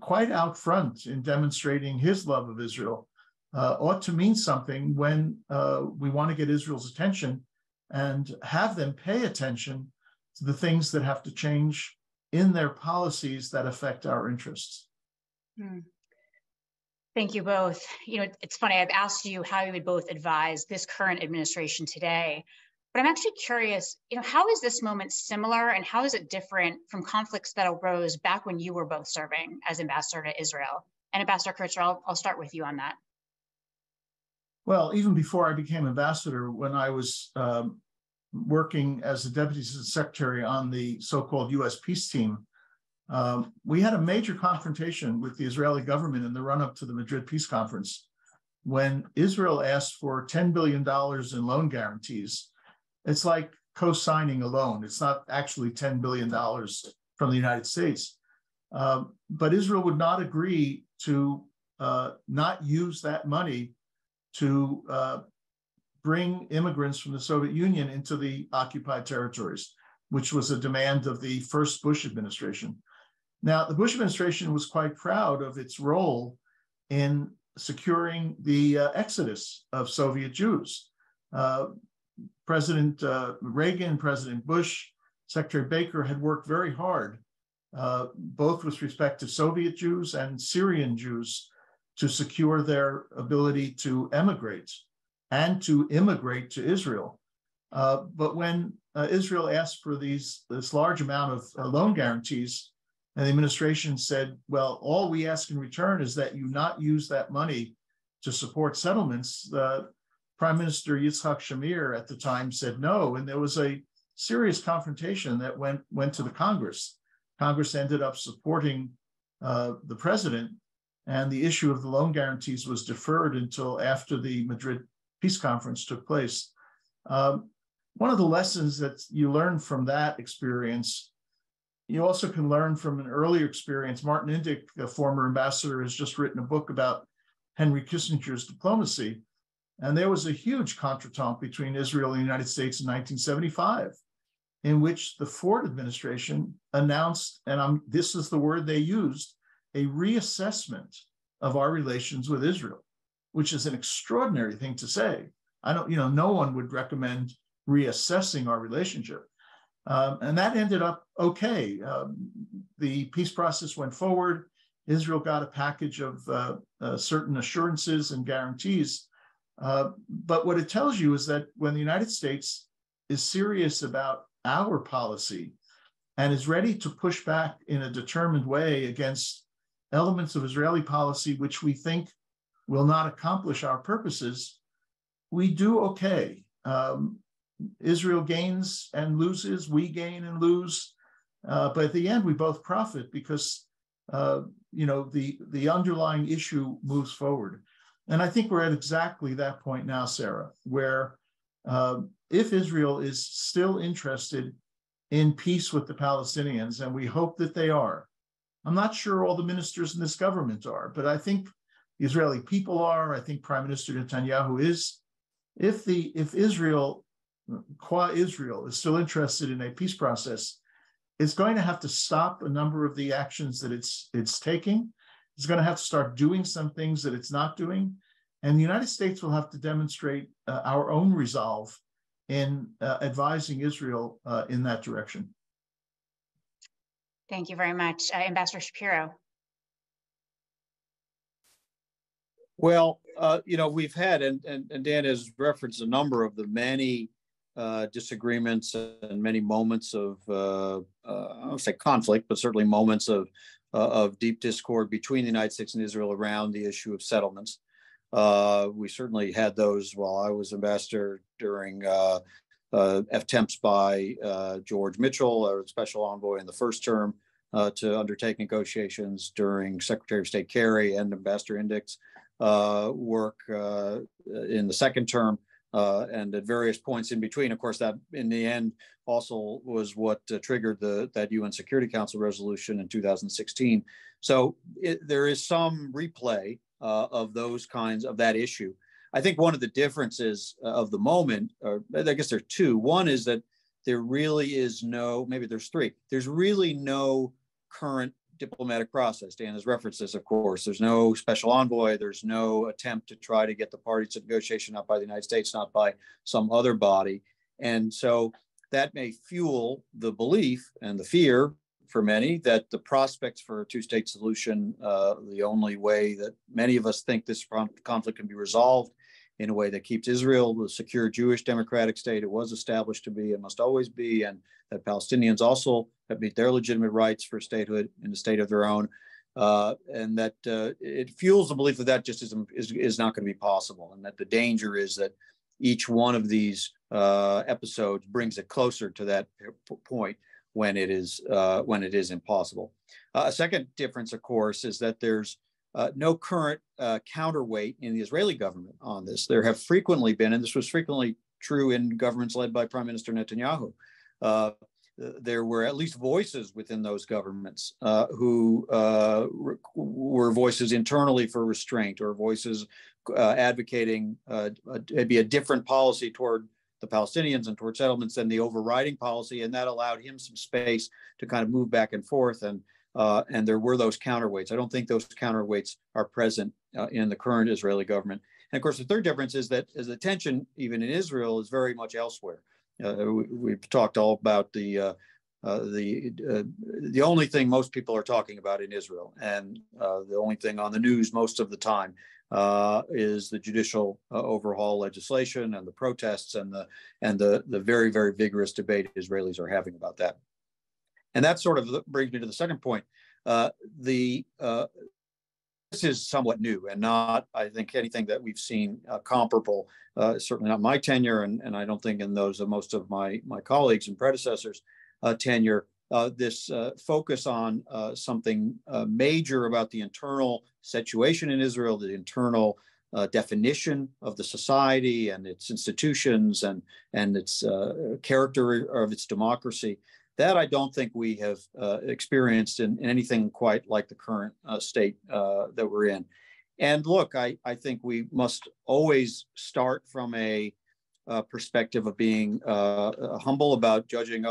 quite out front in demonstrating his love of Israel, ought to mean something when we want to get Israel's attention and have them pay attention to the things that have to change in their policies that affect our interests. Thank you both. It's funny, I've asked you how you would both advise this current administration today, but I'm actually curious, how is this moment similar and how is it different from conflicts that arose back when you were both serving as ambassador to Israel? And Ambassador Kurtzer, I'll start with you on that. Well, even before I became ambassador, when I was working as the Deputy Secretary on the so-called U.S. peace team, we had a major confrontation with the Israeli government in the run-up to the Madrid Peace Conference when Israel asked for $10 billion in loan guarantees. It's like co-signing a loan. It's not actually $10 billion from the United States. But Israel would not agree to not use that money to bring immigrants from the Soviet Union into the occupied territories, which was a demand of the first Bush administration. Now, the Bush administration was quite proud of its role in securing the exodus of Soviet Jews. President Reagan, President Bush, Secretary Baker had worked very hard, both with respect to Soviet Jews and Syrian Jews, to secure their ability to emigrate and to immigrate to Israel. But when Israel asked for this large amount of loan guarantees, and the administration said, well, all we ask in return is that you not use that money to support settlements, Prime Minister Yitzhak Shamir at the time said no, and there was a serious confrontation that went to the Congress. Congress ended up supporting the president, and the issue of the loan guarantees was deferred until after the Madrid Peace Conference took place. One of the lessons that you learn from that experience, you also can learn from an earlier experience. Martin Indyk, a former ambassador, has just written a book about Henry Kissinger's diplomacy. And there was a huge contretemps between Israel and the United States in 1975, in which the Ford administration announced, and this is the word they used, a reassessment of our relations with Israel, which is an extraordinary thing to say. No one would recommend reassessing our relationship. And that ended up okay. The peace process went forward. Israel got a package of certain assurances and guarantees. But what it tells you is that when the United States is serious about our policy and is ready to push back in a determined way against elements of Israeli policy which we think will not accomplish our purposes, we do okay. Israel gains and loses, we gain and lose, but at the end we both profit because the underlying issue moves forward. And I think we're at exactly that point now, Sarah, where if Israel is still interested in peace with the Palestinians, and we hope that they are, I'm not sure all the ministers in this government are, but I think the Israeli people are. I think Prime Minister Netanyahu is. If Israel, qua Israel, is still interested in a peace process, it's going to have to stop a number of the actions that it's taking. It's going to have to start doing some things that it's not doing. And the United States will have to demonstrate our own resolve in advising Israel in that direction. Thank you very much. Ambassador Shapiro. Well, we've had, and Dan has referenced a number of the many disagreements and many moments of, I don't say conflict, but certainly moments of of deep discord between the United States and Israel around the issue of settlements. We certainly had those while I was ambassador during attempts by George Mitchell, our special envoy in the first term, to undertake negotiations during Secretary of State Kerry and Ambassador Indic's work in the second term, and at various points in between. Of course, that in the end also was what triggered that UN Security Council resolution in 2016. So there is some replay of those kinds of that issue. I think one of the differences of the moment, or I guess there are two. One is that there really is no, maybe there's three, there's really no current diplomatic process. Dan has referenced this, of course. There's no special envoy. There's no attempt to try to get the parties to negotiation, not by the United States, not by some other body. And so that may fuel the belief and the fear for many that the prospects for a two-state solution, the only way that many of us think this conflict can be resolved in a way that keeps Israel the secure Jewish democratic state it was established to be and must always be, and that Palestinians also have meet their legitimate rights for statehood in a state of their own, and that it fuels the belief that that just is not going to be possible, and that the danger is that each one of these episodes brings it closer to that point when it is impossible. A second difference, of course, is that there's no current counterweight in the Israeli government on this. There have frequently been, and this was frequently true in governments led by Prime Minister Netanyahu, there were at least voices within those governments who were voices internally for restraint, or voices advocating maybe a different policy toward the Palestinians and toward settlements than the overriding policy, and that allowed him some space to kind of move back and forth. And there were those counterweights. I don't think those counterweights are present in the current Israeli government. And of course, the third difference is that the tension, even in Israel, is very much elsewhere. We've talked all about the only thing most people are talking about in Israel, and the only thing on the news most of the time is the judicial overhaul legislation and the protests and the very, very vigorous debate Israelis are having about that. And that sort of brings me to the second point. This is somewhat new and not, I think, anything that we've seen comparable, certainly not my tenure, and I don't think in those of most of my colleagues and predecessors' tenure, this focus on something major about the internal situation in Israel, the internal definition of the society and its institutions and its character of its democracy. That I don't think we have experienced in anything quite like the current state that we're in. And look, I think we must always start from a perspective of being humble about judging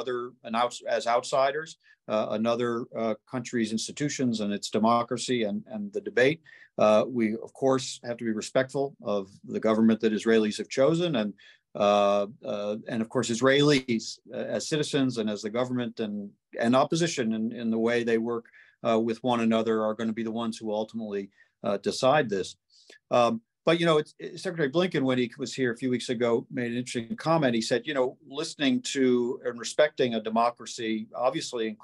as outsiders, another country's institutions and its democracy and the debate. We, of course, have to be respectful of the government that Israelis have chosen, and of course, Israelis as citizens and as the government and opposition in the way they work with one another are going to be the ones who ultimately decide this. But, you know, Secretary Blinken, when he was here a few weeks ago, made an interesting comment. He said, you know, listening to and respecting a democracy obviously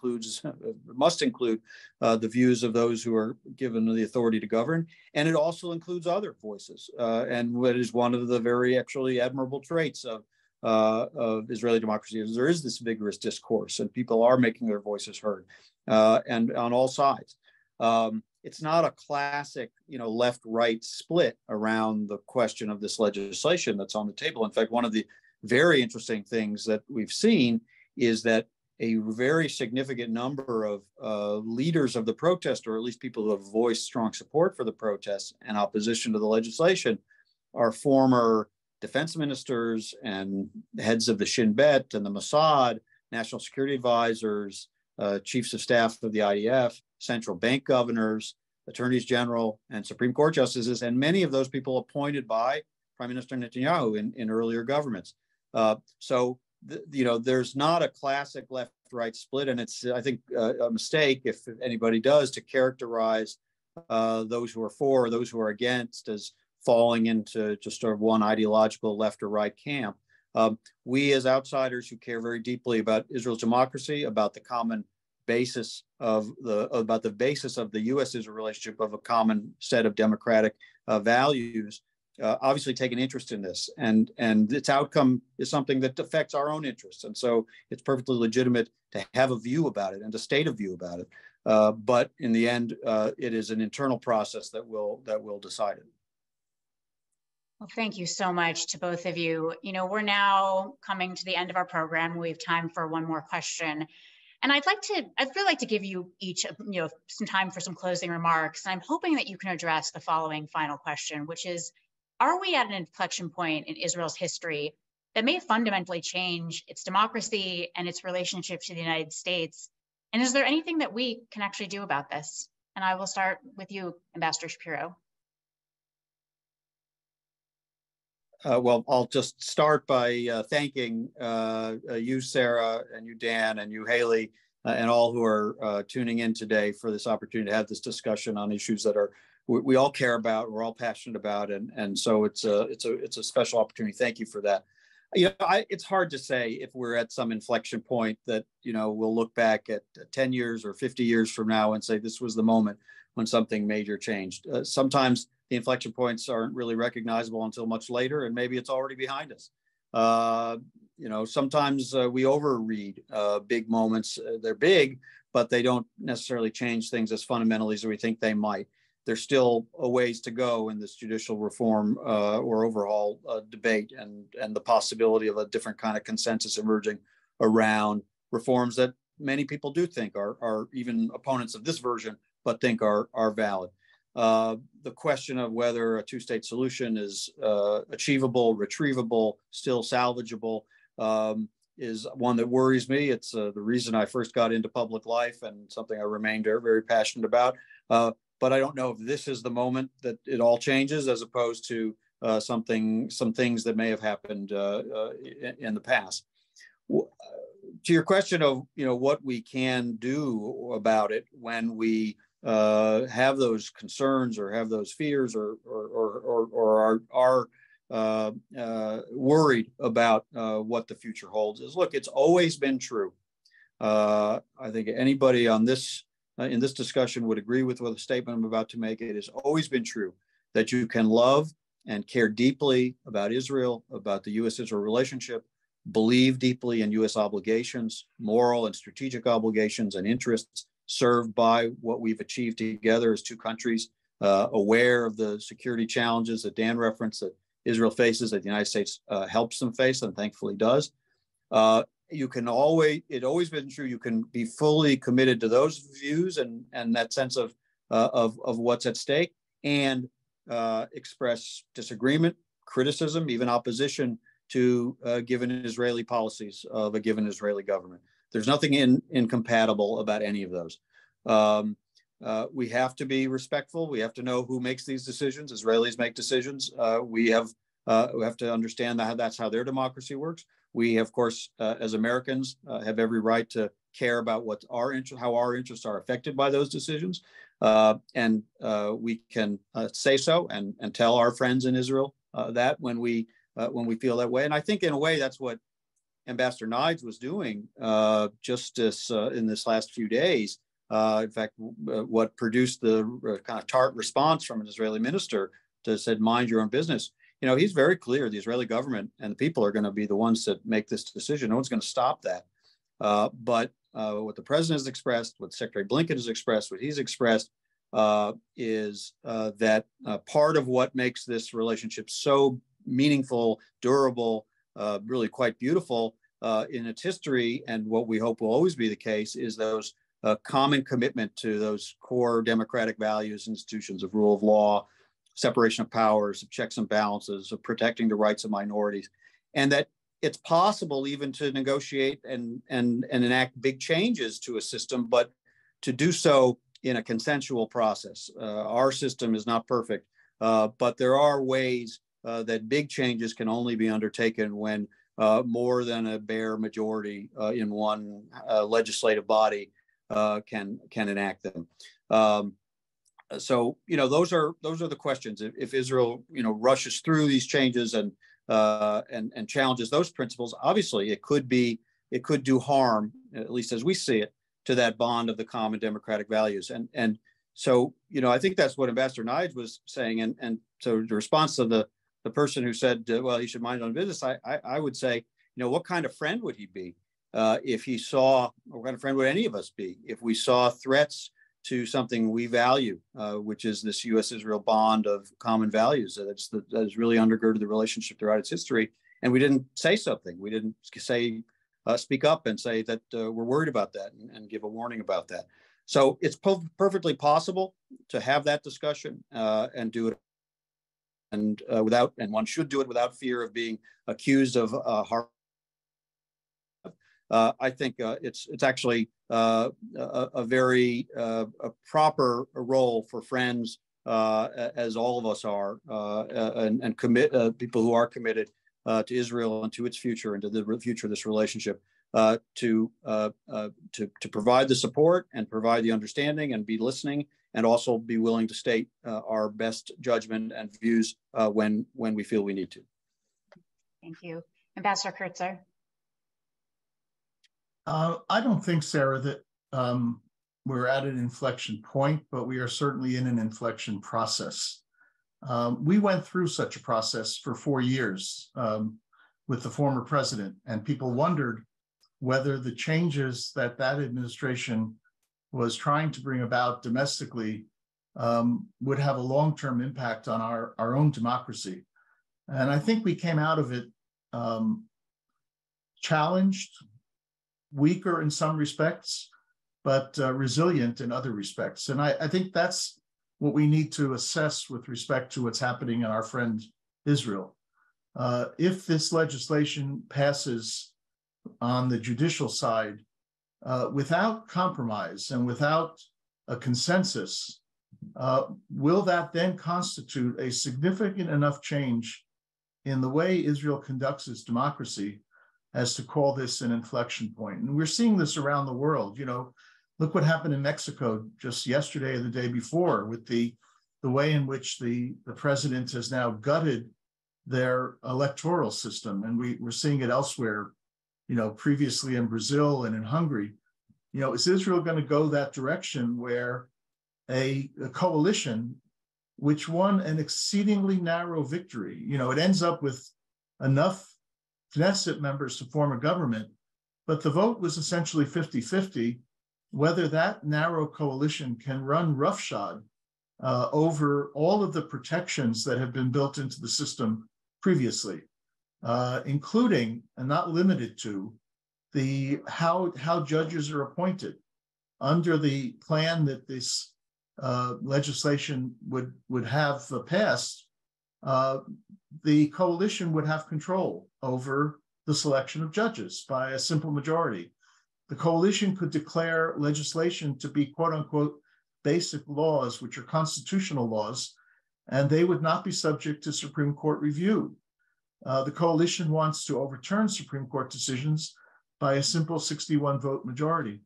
must include the views of those who are given the authority to govern. And it also includes other voices. And what is one of the very actually admirable traits of Israeli democracy is there is this vigorous discourse and people are making their voices heard and on all sides. It's not a classic, you know, left-right split around the question of this legislation that's on the table. In fact, one of the very interesting things that we've seen is that a very significant number of leaders of the protest, or at least people who have voiced strong support for the protests and opposition to the legislation, are former defense ministers and heads of the Shin Bet and the Mossad, national security advisors, chiefs of staff of the IDF, central bank governors, attorneys general, and Supreme Court justices, and many of those people appointed by Prime Minister Netanyahu in earlier governments. You know, there's not a classic left-right split, and it's, I think, a mistake, if anybody does, to characterize those who are for or those who are against as falling into just sort of one ideological left or right camp. We as outsiders who care very deeply about Israel's democracy, about the common basis of the U.S.-Israel relationship of a common set of democratic values, obviously take an interest in this, and its outcome is something that affects our own interests, and so it's perfectly legitimate to have a view about it and to state a view about it. But in the end, it is an internal process that will decide it. Well, thank you so much to both of you. You know, we're now coming to the end of our program. We have time for one more question. And I'd really like to give you each, some time for some closing remarks. And I'm hoping that you can address the following final question, which is, are we at an inflection point in Israel's history that may fundamentally change its democracy and its relationship to the United States? And is there anything that we can actually do about this? And I will start with you, Ambassador Shapiro. Well, I'll just start by thanking you, Sarah, and you, Dan, and you, Haley, and all who are tuning in today for this opportunity to have this discussion on issues that we all care about, we're all passionate about, and so it's a special opportunity. Thank you for that. It's hard to say if we're at some inflection point that we'll look back at 10 years or 50 years from now and say this was the moment when something major changed. Sometimes the inflection points aren't really recognizable until much later, and maybe it's already behind us. Sometimes we overread big moments. They're big, but they don't necessarily change things as fundamentally as we think they might. There's still a ways to go in this judicial reform or overhaul debate, and the possibility of a different kind of consensus emerging around reforms that many people do think are even opponents of this version, but think are valid. The question of whether a two-state solution is achievable, retrievable, still salvageable is one that worries me. It's the reason I first got into public life and something I remained very, very passionate about. But I don't know if this is the moment that it all changes, as opposed to some things that may have happened in the past. To your question of what we can do about it when we have those concerns or have those fears or are worried about what the future holds, is look, it's always been true. I think anybody on this in this discussion would agree with what the statement I'm about to make. It has always been true that you can love and care deeply about Israel, about the U.S.-Israel relationship, believe deeply in U.S. obligations, moral and strategic obligations and interests served by what we've achieved together as two countries, aware of the security challenges that Dan referenced that Israel faces, that the United States helps them face and thankfully does. It's always been true, you can be fully committed to those views and that sense of what's at stake, and express disagreement, criticism, even opposition to given Israeli policies of a given Israeli government. There's nothing incompatible about any of those. We have to be respectful. We have to know who makes these decisions. Israelis make decisions. We have to understand that that's how their democracy works. We, of course, as Americans, have every right to care about what how our interests are affected by those decisions. And we can say so and tell our friends in Israel that when we feel that way. And I think in a way that's what Ambassador Nides was doing just in this last few days. In fact, what produced the kind of tart response from an Israeli minister that said, mind your own business. He's very clear. The Israeli government and the people are going to be the ones that make this decision. No one's going to stop that. But what the president has expressed, what Secretary Blinken has expressed, what he's expressed is that part of what makes this relationship so meaningful, durable, really quite beautiful in its history, and what we hope will always be the case, is those common commitment to those core democratic values, institutions of rule of law, separation of powers, of checks and balances, of protecting the rights of minorities, and that it's possible even to negotiate and enact big changes to a system, but to do so in a consensual process. Our system is not perfect, but there are ways that big changes can only be undertaken when more than a bare majority in one legislative body can enact them. So those are the questions. If Israel rushes through these changes and challenges those principles, obviously it could do harm, at least as we see it, to that bond of the common democratic values. And so, I think that's what Ambassador Nides was saying. And so the response to the person who said, well, he should mind his own business, I would say, what kind of friend would he be if he saw, or what kind of friend would any of us be if we saw threats to something we value, which is this U.S.-Israel bond of common values that has really undergirded the relationship throughout its history. And we didn't say something. We didn't say, speak up and say that we're worried about that and give a warning about that. So it's perfectly possible to have that discussion and do it, and one should do it without fear of being accused of harm. I think it's actually a very proper role for friends, as all of us are, and people who are committed to Israel and to its future and to the future of this relationship, to provide the support and provide the understanding and be listening, and also be willing to state our best judgment and views when we feel we need to. Thank you. Ambassador Kurtzer. I don't think, Sarah, that we're at an inflection point, but we are certainly in an inflection process. We went through such a process for 4 years with the former president, and people wondered whether the changes that administration was trying to bring about domestically would have a long-term impact on our own democracy. And I think we came out of it challenged, weaker in some respects, but resilient in other respects. And I think that's what we need to assess with respect to what's happening in our friend Israel. If this legislation passes on the judicial side without compromise and without a consensus, will that then constitute a significant enough change in the way Israel conducts its democracy as to call this an inflection point? And we're seeing this around the world. Look what happened in Mexico just yesterday or the day before with the way in which the president has now gutted their electoral system. And we're seeing it elsewhere, previously in Brazil and in Hungary. Is Israel going to go that direction where a coalition which won an exceedingly narrow victory, it ends up with enough Knesset members to form a government, but the vote was essentially 50-50, whether that narrow coalition can run roughshod over all of the protections that have been built into the system previously, including and not limited to how judges are appointed. Under the plan that this legislation would have passed, the coalition would have control over the selection of judges by a simple majority. The coalition could declare legislation to be quote unquote basic laws, which are constitutional laws, and they would not be subject to Supreme Court review. The coalition wants to overturn Supreme Court decisions by a simple 61 vote majority.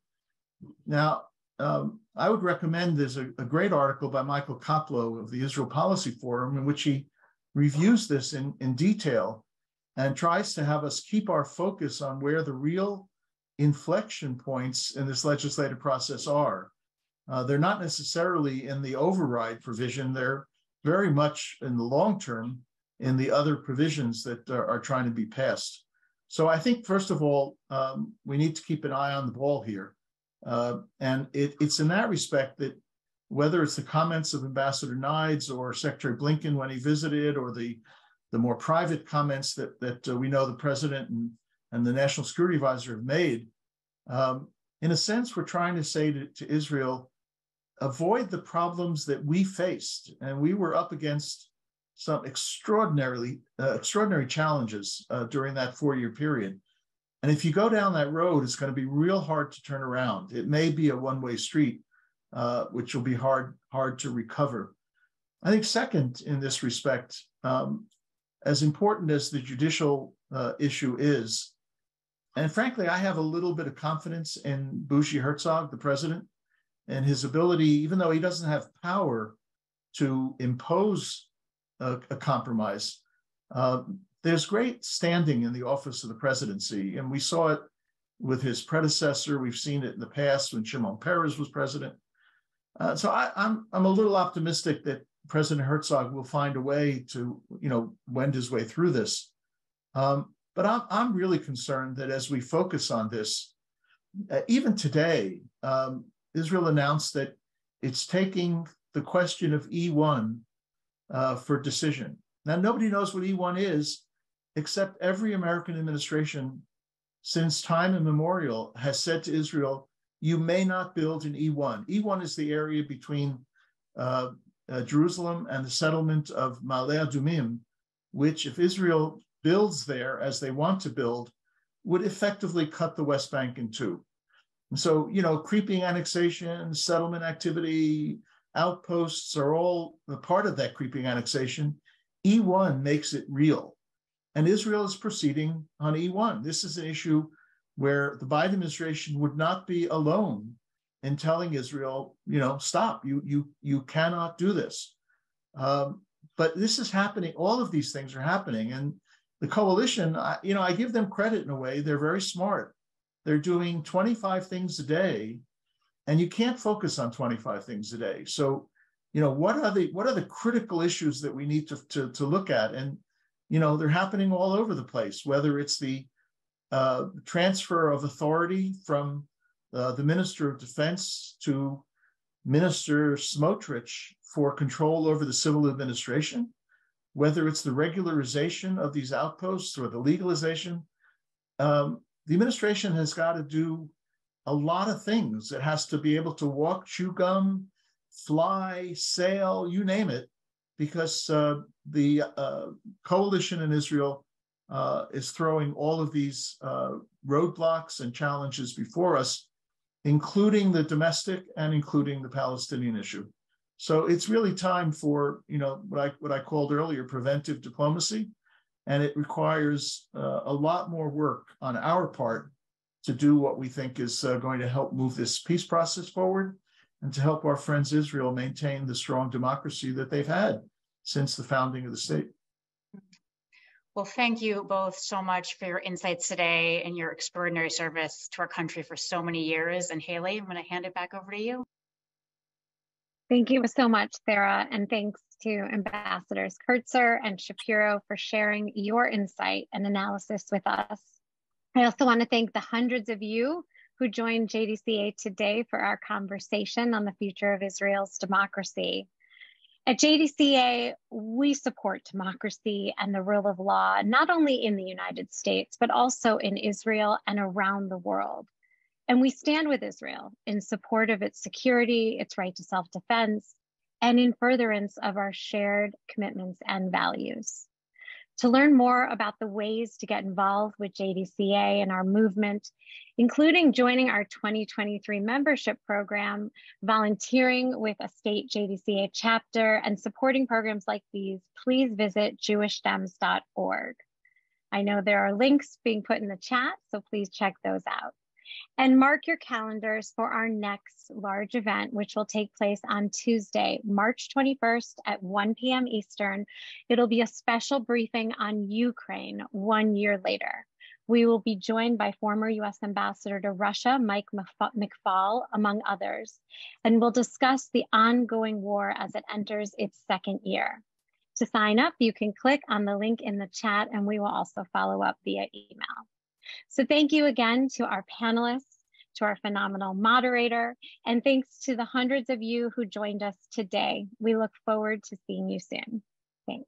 Now, I would recommend there's a great article by Michael Koplow of the Israel Policy Forum in which he reviews this in detail and tries to have us keep our focus on where the real inflection points in this legislative process are. They're not necessarily in the override provision. They're very much in the long term in the other provisions that are trying to be passed. So I think, first of all, we need to keep an eye on the ball here. And it's in that respect that whether it's the comments of Ambassador Nides or Secretary Blinken when he visited, or the more private comments that we know the president and the National Security Advisor have made, in a sense, we're trying to say to Israel, avoid the problems that we faced. And we were up against some extraordinary challenges during that 4-year period. And if you go down that road, it's going to be real hard to turn around. It may be a one-way street, which will be hard to recover. I think second, in this respect, as important as the judicial issue is, and frankly, I have a little bit of confidence in Bougie Herzog, the president, and his ability, even though he doesn't have power to impose a compromise, there's great standing in the office of the presidency. And we saw it with his predecessor. We've seen it in the past when Shimon Peres was president. So I'm a little optimistic that President Herzog will find a way to, wend his way through this. But I'm really concerned that as we focus on this, even today, Israel announced that it's taking the question of E1 for decision. Now, nobody knows what E1 is, except every American administration since time immemorial has said to Israel, you may not build in E1. E1 is the area between Jerusalem and the settlement of Ma'ale Adumim, which if Israel builds there as they want to build, would effectively cut the West Bank in two. And so, creeping annexation, settlement activity, outposts are all a part of that creeping annexation. E1 makes it real. And Israel is proceeding on E1. This is an issue where the Biden administration would not be alone in telling Israel, stop, you cannot do this. But this is happening. All of these things are happening. And the coalition, I give them credit in a way. They're very smart. They're doing 25 things a day, and you can't focus on 25 things a day. So, what are the critical issues that we need to look at? And, they're happening all over the place, whether it's the transfer of authority from the Minister of Defense to Minister Smotrich for control over the civil administration, whether it's the regularization of these outposts or the legalization. The administration has got to do a lot of things. It has to be able to walk, chew gum, fly, sail, you name it, because the coalition in Israel is throwing all of these roadblocks and challenges before us, including the domestic and including the Palestinian issue. So it's really time for, what I called earlier preventive diplomacy. And it requires a lot more work on our part to do what we think is going to help move this peace process forward and to help our friends Israel maintain the strong democracy that they've had since the founding of the state. Well, thank you both so much for your insights today and your extraordinary service to our country for so many years. And Haley, I'm going to hand it back over to you. Thank you so much, Sarah, and thanks to Ambassadors Kurtzer and Shapiro for sharing your insight and analysis with us. I also want to thank the hundreds of you who joined JDCA today for our conversation on the future of Israel's democracy. At JDCA, we support democracy and the rule of law, not only in the United States, but also in Israel and around the world. And we stand with Israel in support of its security, its right to self-defense, and in furtherance of our shared commitments and values. To learn more about the ways to get involved with JDCA and our movement, including joining our 2023 membership program, volunteering with a state JDCA chapter, and supporting programs like these, please visit jewishdems.org. I know there are links being put in the chat, so please check those out. And mark your calendars for our next large event, which will take place on Tuesday, March 21st at 1 p.m. Eastern. It'll be a special briefing on Ukraine 1 year later. We will be joined by former U.S. Ambassador to Russia, Mike McFaul, among others, and we'll discuss the ongoing war as it enters its second year. To sign up, you can click on the link in the chat, and we will also follow up via email. So thank you again to our panelists, to our phenomenal moderator, and thanks to the hundreds of you who joined us today. We look forward to seeing you soon. Thanks.